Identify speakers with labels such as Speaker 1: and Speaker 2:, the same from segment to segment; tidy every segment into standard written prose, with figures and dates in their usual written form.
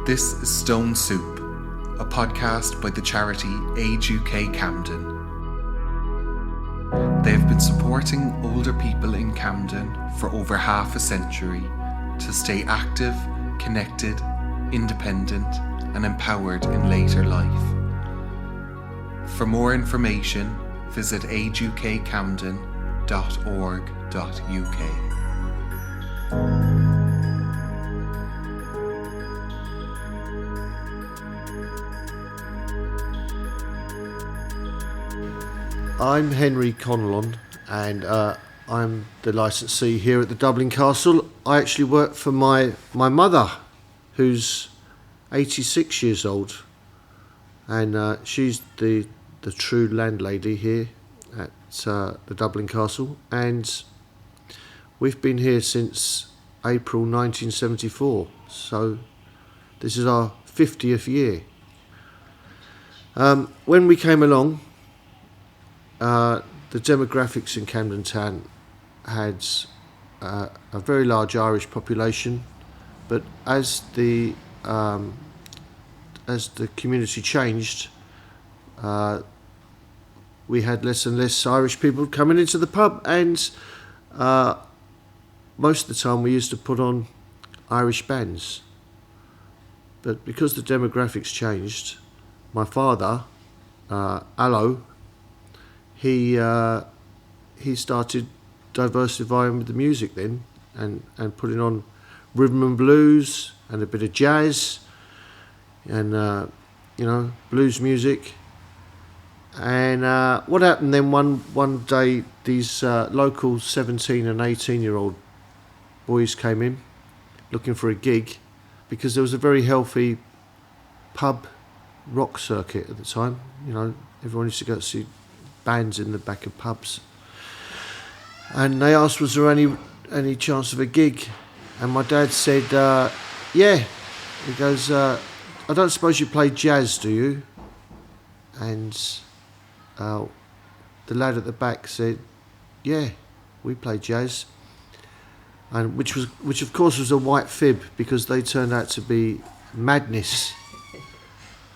Speaker 1: This is Stone Soup, a podcast by the charity Age UK Camden. They have been supporting older people in Camden for over half a century to stay active, connected, independent and empowered in later life. For more information, visit ageukcamden.org.uk.
Speaker 2: I'm Henry Conlon and I'm the licensee here at the Dublin Castle. I actually work for my mother, who's 86 years old, and she's the true landlady here at the Dublin Castle, and we've been here since April 1974, so this is our 50th year. When we came along, the demographics in Camden Town had a very large Irish population, but as the community changed, we had less and less Irish people coming into the pub, and most of the time we used to put on Irish bands. But because the demographics changed, my father, Allo, he started diversifying with the music then, and putting on rhythm and blues and a bit of jazz and blues music. And what happened then, one day these local 17 and 18-year-old boys came in looking for a gig, because there was a very healthy pub rock circuit at the time. Everyone used to go to see bands in the back of pubs, and they asked, was there any chance of a gig? And my dad said, yeah. He goes, I don't suppose you play jazz, do you? And the lad at the back said, yeah, we play jazz. And which of course was a white fib, because they turned out to be Madness,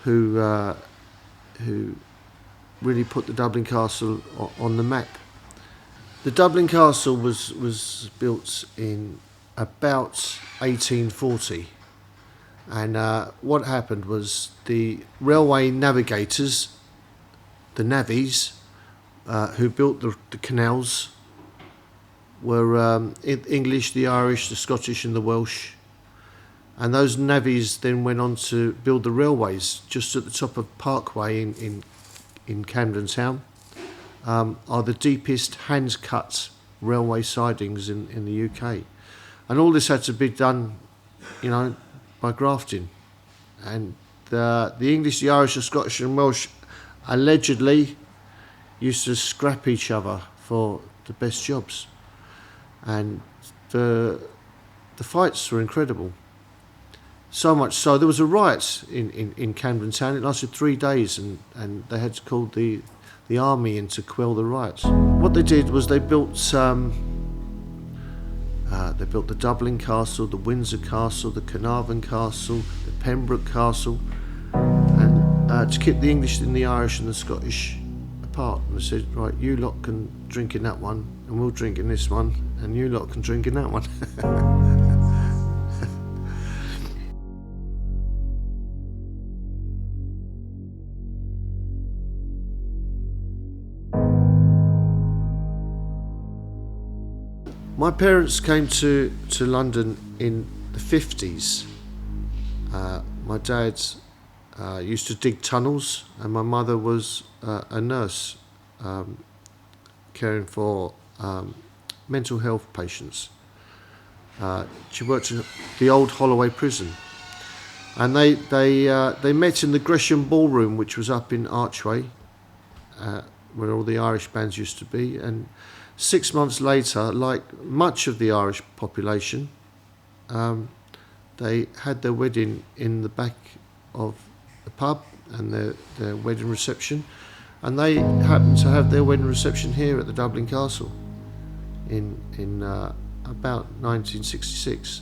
Speaker 2: who really put the Dublin Castle on the map. The Dublin Castle was built in about 1840, and what happened was the railway navigators, the navvies, who built the canals, were English, the Irish, the Scottish and the Welsh. And those navvies then went on to build the railways. Just at the top of Parkway in Camden Town are the deepest hand-cut railway sidings in the UK. And all this had to be done, by grafting. And the English, the Irish, the Scottish and Welsh allegedly used to scrap each other for the best jobs. And the fights were incredible. So much so, there was a riot in Camden Town. It lasted 3 days, and they had to call the army in to quell the riots. What they did was they built the Dublin Castle, the Windsor Castle, the Carnarvon Castle, the Pembroke Castle, and to keep the English and the Irish and the Scottish apart. And they said, right, you lot can drink in that one, and we'll drink in this one, and you lot can drink in that one. My parents came to London in the 50s. My dad used to dig tunnels, and my mother was a nurse caring for mental health patients. She worked in the old Holloway prison, and they met in the Gresham Ballroom, which was up in Archway, where all the Irish bands used to be. And 6 months later, like much of the Irish population, they had their wedding in the back of the pub, and their wedding reception, and they happened to have their wedding reception here at the Dublin Castle in about 1966.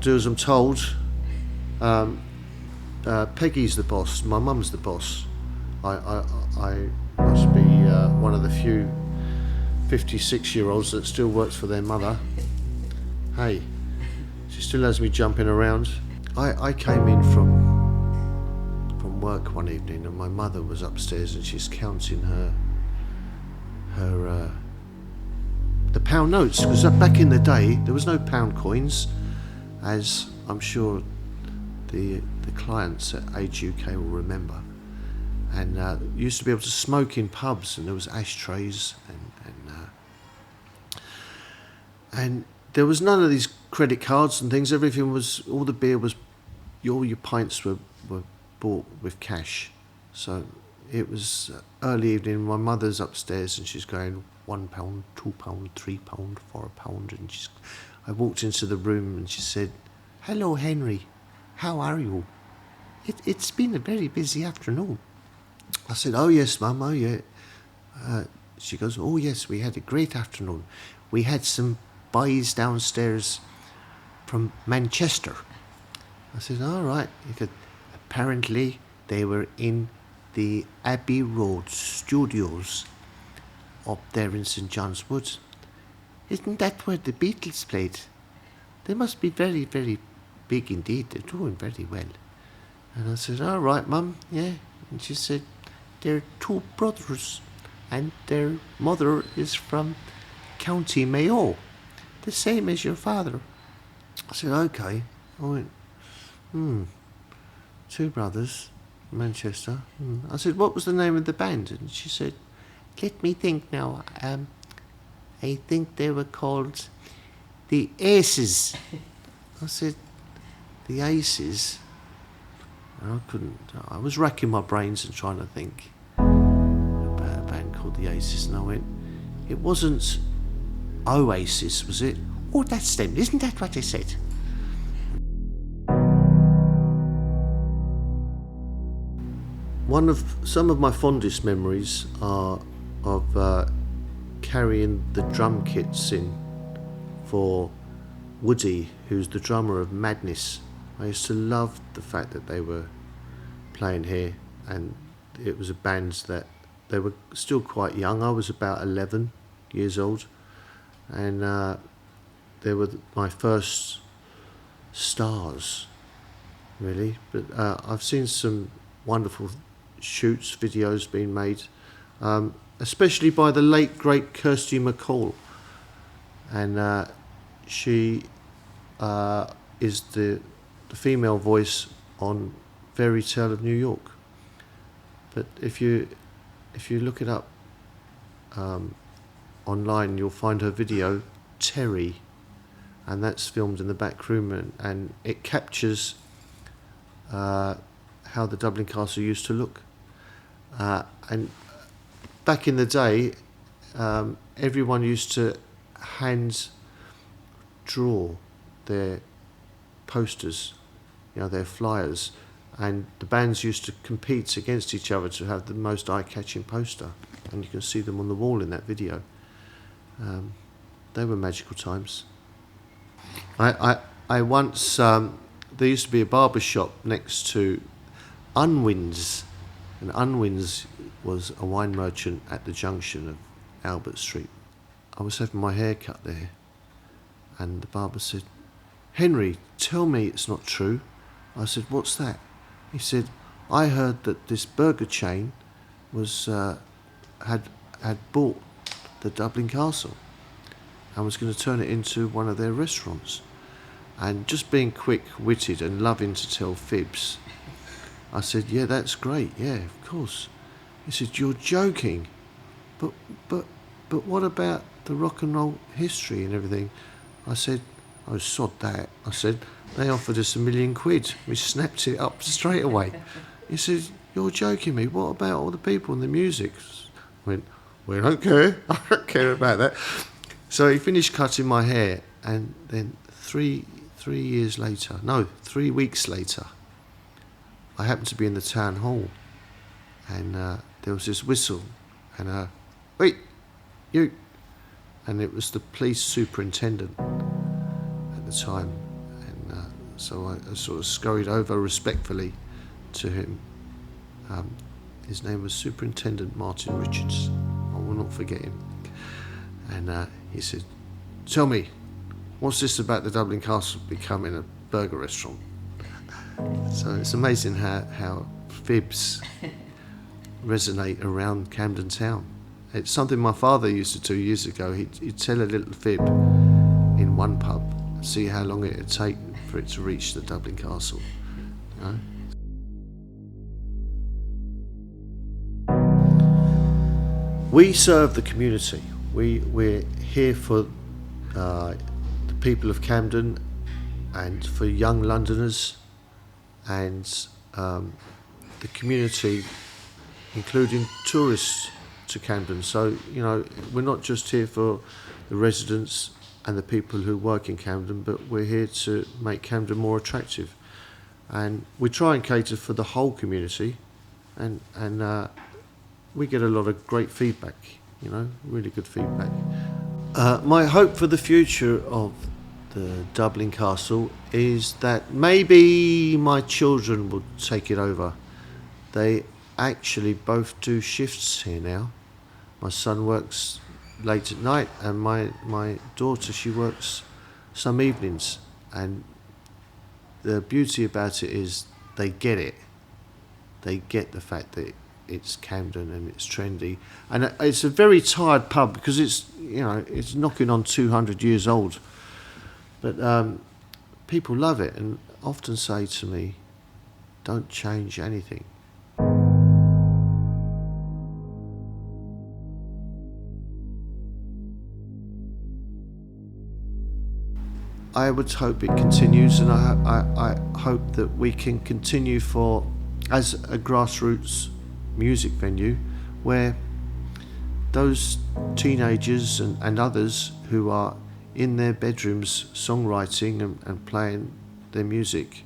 Speaker 2: do as I'm told. Peggy's the boss. My mum's the boss. I must be one of the few 56-year-olds that still works for their mother. Hey, she still has me jumping around. I came in from work one evening, and my mother was upstairs, and she's counting the pound notes, because back in the day there was no pound coins, as I'm sure the clients at Age UK will remember. And you used to be able to smoke in pubs, and there was ashtrays, and there was none of these credit cards and things. Everything was, all the beer was, all your pints were bought with cash. So it was early evening. My mother's upstairs, and she's going £1, £2, £3, £4, and I walked into the room, and she said, "Hello, Henry. How are you? It's been a very busy afternoon." I said, "Oh yes, Mum, oh yeah." She goes, "Oh yes, we had a great afternoon. We had some boys downstairs from Manchester." I said, "All right." He said, "Apparently they were in the Abbey Road studios up there in St John's Wood. Isn't that where the Beatles played? They must be very, very big indeed. They're doing very well." And I said, "All right, Mum, yeah." And she said, "They're two brothers, and their mother is from County Mayo, the same as your father." I said, "Okay." I went, two brothers, Manchester. I said, "What was the name of the band?" And she said, "Let me think now. I think they were called the Aces." I said, "The Aces?" I was racking my brains and trying to think about a band called the Aces, and I went, "It wasn't Oasis, was it?" "Oh, that's them. Isn't that what they said?" Some of my fondest memories are of carrying the drum kits in for Woody, who's the drummer of Madness. I used to love the fact that they were playing here, and it was a band that they were still quite young. I was about 11 years old, and they were my first stars, really. But I've seen some wonderful shoots, videos being made, especially by the late great Kirsty MacColl, and she is the female voice on Fairy Tale of New York. But if you look it up online, you'll find her video Terry, and that's filmed in the back room, and it captures how the Dublin Castle used to look. And back in the day, everyone used to hand draw their posters, their flyers, and the bands used to compete against each other to have the most eye-catching poster, and you can see them on the wall in that video. They were magical times. I once, there used to be a barber shop next to Unwin's, and Unwin's was a wine merchant at the junction of Albert Street. I was having my hair cut there, and the barber said, "Henry, tell me it's not true." I said, "What's that?" He said, "I heard that this burger chain was had bought the Dublin Castle and was going to turn it into one of their restaurants." And just being quick-witted and loving to tell fibs, I said, "Yeah, that's great. Yeah, of course." He said, "You're joking, but what about the rock and roll history and everything?" I said, "Oh, sod that." I said, "They offered us £1 million. We snapped it up straight away." He said, "You're joking me. What about all the people and the music?" I went, "We don't care. I don't care about that." So he finished cutting my hair, and then 3 weeks later, I happened to be in the town hall, and there was this whistle, and "Wait, you," and it was the police superintendent at the time, and So I sort of scurried over respectfully to him. His name was Superintendent Martin Richards. I will not forget him. And he said, "Tell me, what's this about the Dublin Castle becoming a burger restaurant?" So it's amazing how fibs resonate around Camden town. It's something my father used to do years ago. He'd tell a little fib in one pub, see how long it would take for it to reach the Dublin Castle. You know? We serve the community. We're here for the people of Camden and for young Londoners and the community, including tourists to Camden. So, you know, we're not just here for the residents and the people who work in Camden, but we're here to make Camden more attractive. And we try and cater for the whole community, and we get a lot of great feedback, you know, really good feedback. My hope for the future of the Dublin Castle is that maybe my children will take it over. They actually both do shifts here now. My son works late at night, and my daughter, she works some evenings. And the beauty about it is they get it. They get the fact that it's Camden and it's trendy, and it's a very tired pub because it's, you know, it's knocking on 200 years old. But people love it and often say to me, "Don't change anything." I would hope it continues, and I hope that we can continue as a grassroots music venue where those teenagers and others who are in their bedrooms songwriting and playing their music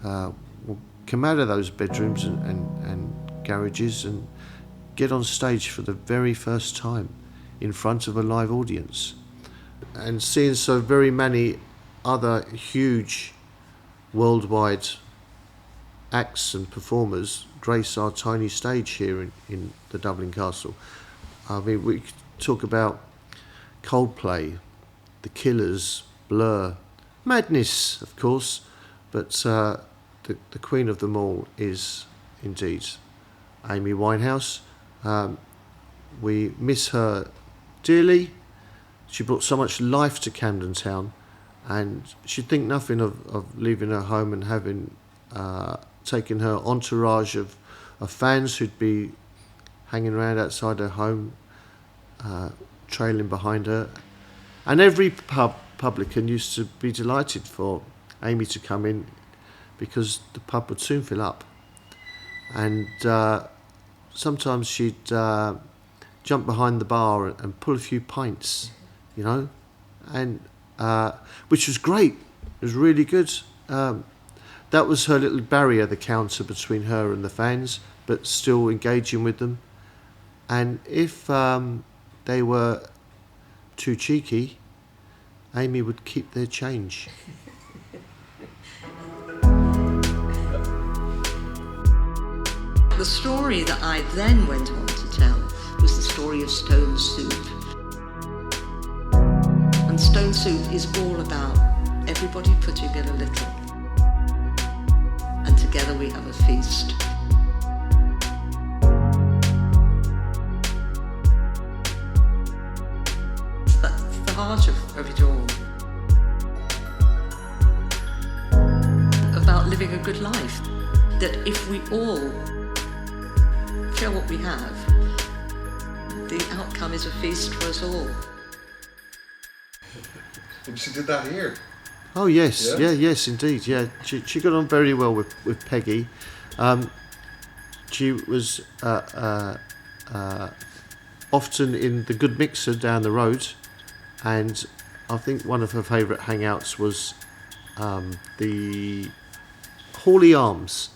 Speaker 2: will come out of those bedrooms and garages and get on stage for the very first time in front of a live audience. And seeing so very many other huge worldwide acts and performers grace our tiny stage here in the Dublin Castle. I mean, we talk about Coldplay, The Killers, Blur, Madness, of course, but the queen of them all is indeed Amy Winehouse. We miss her dearly. She brought so much life to Camden Town, and she'd think nothing of leaving her home and having taken her entourage of fans who'd be hanging around outside her home, trailing behind her. And every publican used to be delighted for Amy to come in because the pub would soon fill up. And sometimes she'd jump behind the bar and pull a few pints, you know, and which was great. It was really good. That was her little barrier, the counter between her and the fans, but still engaging with them. And if they were too cheeky, Amy would keep their change.
Speaker 3: The story that I then went on to tell was the story of Stone Soup. And Stone Soup is all about everybody putting in a little. And together we have a feast. That's the heart of it all. About living a good life. That if we all share what we have, the outcome is a feast for us all.
Speaker 1: And she did that here.
Speaker 2: Oh yes,
Speaker 1: Yeah?
Speaker 2: yes indeed, yeah. She got on very well with Peggy. She was often in the Good Mixer down the road, and I think one of her favourite hangouts was the Hawley Arms